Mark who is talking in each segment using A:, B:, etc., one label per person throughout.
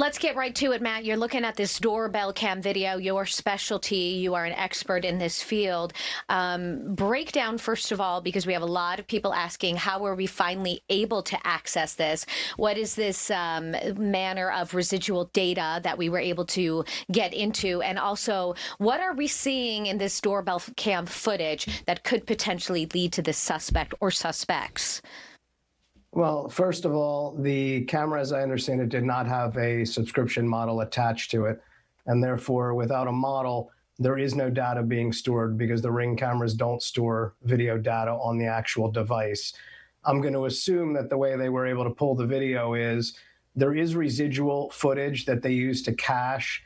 A: Let's get right to it, Matt. You're looking at this doorbell cam video, your specialty. You are an expert in this field. Break down, first of all, because we have a lot of people asking, how are we finally able to access this? What is this manner of residual data that we were able to get into? And also, what are we seeing in this doorbell cam footage that could potentially lead to this suspect or suspects?
B: Well, first of all, the camera, as I understand it, did not have a subscription model attached to it. And therefore, without a model, there is no data being stored because the Ring cameras don't store video data on the actual device. I'm going to assume that the way they were able to pull the video is there is residual footage that they use to cache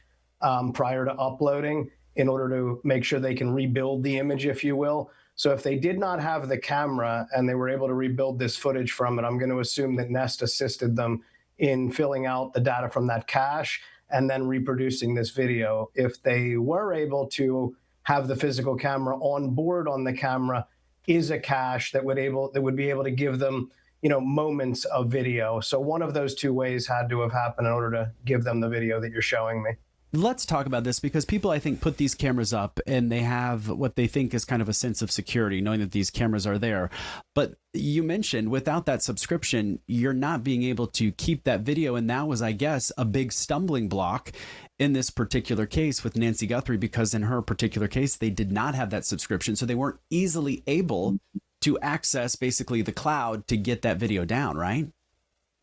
B: prior to uploading in order to make sure they can rebuild the image, if you will. So if they did not have the camera and they were able to rebuild this footage from it, I'm going to assume that Nest assisted them in filling out the data from that cache and then reproducing this video. If they were able to have the physical camera on board on the camera, is a cache that would be able to give them, moments of video. So one of those two ways had to have happened in order to give them the video that you're showing me.
C: Let's talk about this because people, I think, put these cameras up and they have what they think is kind of a sense of security, knowing that these cameras are there. But you mentioned without that subscription, you're not being able to keep that video. And that was, I guess, a big stumbling block in this particular case with Nancy Guthrie, because in her particular case, they did not have that subscription. So they weren't easily able to access basically the cloud to get that video down, right?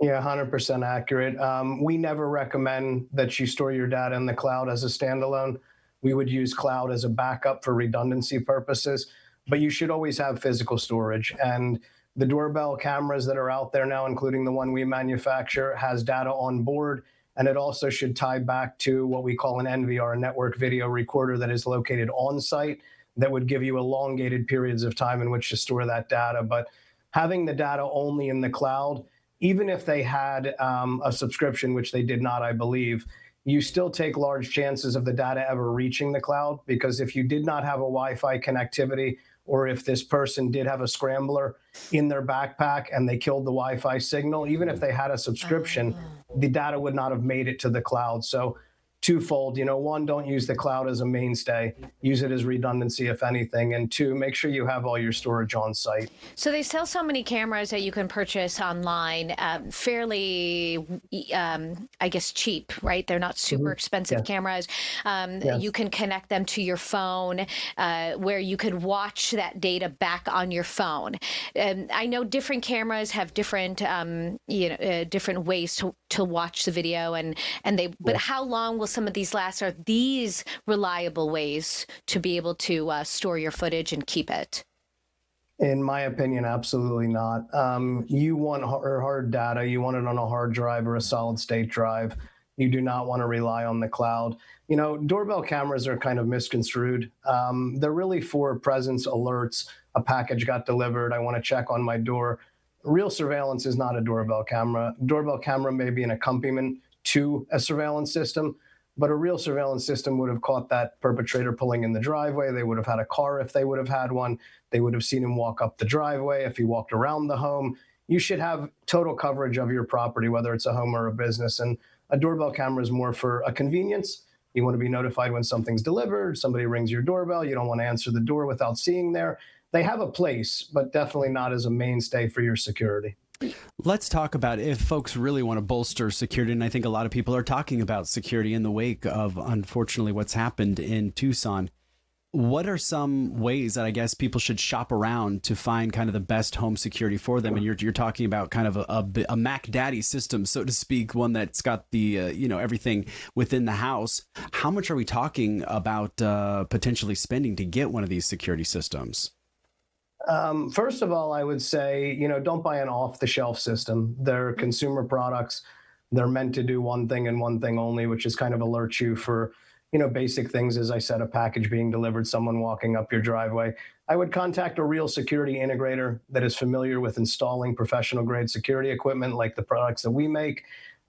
B: Yeah, 100% accurate. We never recommend that you store your data in the cloud as a standalone. We would use cloud as a backup for redundancy purposes, but you should always have physical storage. And the doorbell cameras that are out there now, including the one we manufacture, has data on board. And it also should tie back to what we call an NVR, a network video recorder, that is located on site that would give you elongated periods of time in which to store that data. But having the data only in the cloud, even if they had a subscription, which they did not, I believe, you still take large chances of the data ever reaching the cloud, because if you did not have a Wi-Fi connectivity, or if this person did have a scrambler in their backpack and they killed the Wi-Fi signal, even if they had a subscription, the data would not have made it to the cloud. So twofold, one, don't use the cloud as a mainstay. Use it as redundancy, if anything. And two, make sure you have all your storage on site.
A: So they sell so many cameras that you can purchase online, fairly, I guess, cheap, right? They're not super expensive cameras. You can connect them to your phone, where you could watch that data back on your phone. I know different cameras have different, different ways to watch the video, but how long will some of these last? Are these reliable ways to be able to store your footage and keep it?
B: In my opinion, absolutely not. You want hard data. You want it on a hard drive or a solid state drive. You do not want to rely on the cloud. Doorbell cameras are kind of misconstrued. They're really for presence alerts. A package got delivered. I want to check on my door. Real surveillance is not a doorbell camera. Doorbell camera may be an accompaniment to a surveillance system, but a real surveillance system would have caught that perpetrator pulling in the driveway. They would have had a car if they would have had one. They would have seen him walk up the driveway if he walked around the home. You should have total coverage of your property, whether it's a home or a business. And a doorbell camera is more for a convenience. You want to be notified when something's delivered. Somebody rings your doorbell. You don't want to answer the door without seeing there. They have a place, but definitely not as a mainstay for your security.
C: Let's talk about if folks really want to bolster security. And I think a lot of people are talking about security in the wake of, unfortunately, what's happened in Tucson. What are some ways that I guess people should shop around to find kind of the best home security for them? And you're talking about kind of a Mac Daddy system, so to speak, one that's got the, everything within the house. How much are we talking about potentially spending to get one of these security systems?
B: First of all, I would say, don't buy an off-the-shelf system. They're consumer products. They're meant to do one thing and one thing only, which is kind of alert you for, basic things. As I said, a package being delivered, someone walking up your driveway. I would contact a real security integrator that is familiar with installing professional-grade security equipment like the products that we make,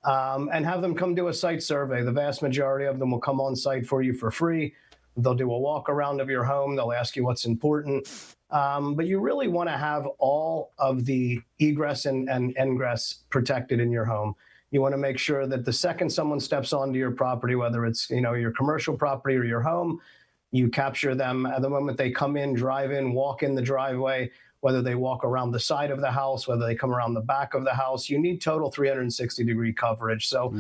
B: and have them come do a site survey. The vast majority of them will come on site for you for free. They'll do a walk around of your home. They'll ask you what's important. But you really want to have all of the egress and ingress protected in your home. You want to make sure that the second someone steps onto your property, whether it's, your commercial property or your home, you capture them at the moment they come in, drive in, walk in the driveway, whether they walk around the side of the house, whether they come around the back of the house. You need total 360-degree coverage. So,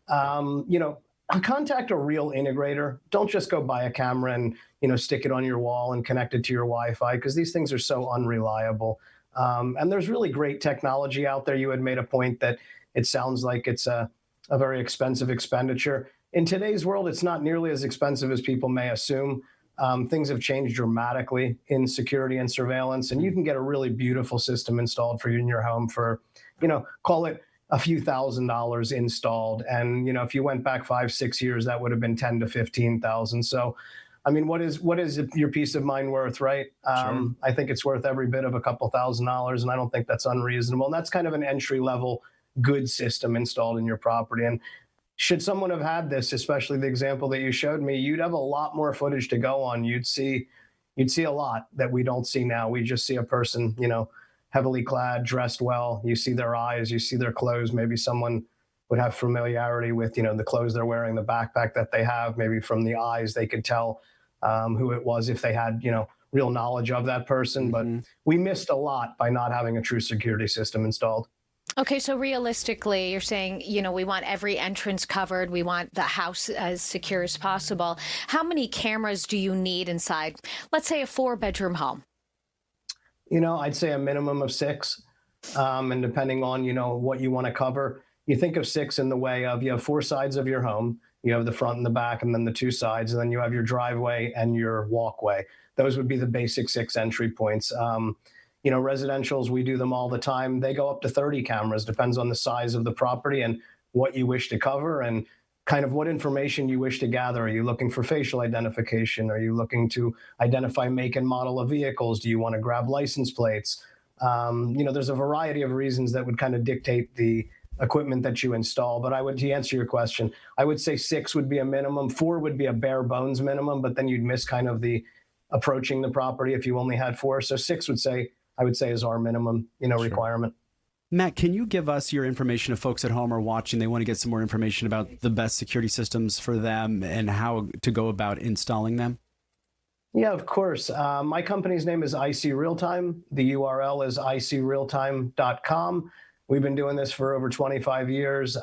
B: contact a real integrator. Don't just go buy a camera and, stick it on your wall and connect it to your Wi-Fi, because these things are so unreliable. And there's really great technology out there. You had made a point that it sounds like it's a very expensive expenditure. In today's world, it's not nearly as expensive as people may assume. Things have changed dramatically in security and surveillance, and you can get a really beautiful system installed for you in your home for, call it a few $1,000s installed. And, if you went back 5-6 years, that would have been 10 to 15,000. So, I mean, what is your peace of mind worth, right?
C: Sure.
B: I think it's worth every bit of a couple $1,000s, and I don't think that's unreasonable. And that's kind of an entry level good system installed in your property. And should someone have had this, especially the example that you showed me, you'd have a lot more footage to go on. You'd see a lot that we don't see now. We just see a person, heavily clad, dressed well. You see their eyes, you see their clothes. Maybe someone would have familiarity with, the clothes they're wearing, the backpack that they have. Maybe from the eyes, they could tell who it was if they had, real knowledge of that person. But we missed a lot by not having a true security system installed.
A: Okay, so realistically, you're saying, we want every entrance covered. We want the house as secure as possible. How many cameras do you need inside, let's say, a 4-bedroom home?
B: I'd say a minimum of 6. And depending on, what you want to cover, you think of 6 in the way of you have 4 sides of your home. You have the front and the back, and then the 2 sides, and then you have your driveway and your walkway. Those would be the basic 6 entry points. Residentials, we do them all the time. They go up to 30 cameras, depends on the size of the property and what you wish to cover and kind of what information you wish to gather. Are you looking for facial identification? Are you looking to identify make and model of vehicles? Do you want to grab license plates? There's a variety of reasons that would kind of dictate the equipment that you install. But to answer your question, I would say 6 would be a minimum. 4 would be a bare bones minimum, but then you'd miss kind of the approaching the property if you only had 4. So 6 I would say is our minimum,
C: Sure.
B: requirement.
C: Matt, can you give us your information if folks at home are watching, they want to get some more information about the best security systems for them and how to go about installing them?
B: Yeah, of course. My company's name is ICRealTime. The URL is ICRealTime.com. We've been doing this for over 25 years.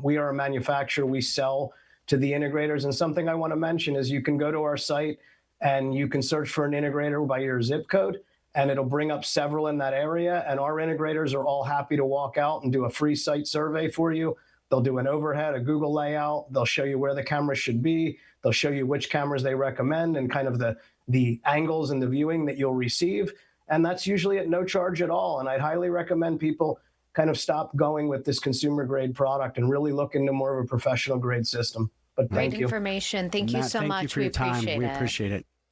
B: We are a manufacturer. We sell to the integrators. And something I want to mention is you can go to our site and you can search for an integrator by your zip code, and it'll bring up several in that area. And our integrators are all happy to walk out and do a free site survey for you. They'll do an overhead, a Google layout. They'll show you where the cameras should be. They'll show you which cameras they recommend and kind of the angles and the viewing that you'll receive. And that's usually at no charge at all. And I'd highly recommend people kind of stop going with this consumer grade product and really look into more of a professional grade system. But thank you.
A: Great information. Thank you
C: Matt,
A: so
C: thank
A: much.
C: you for your time. We appreciate it.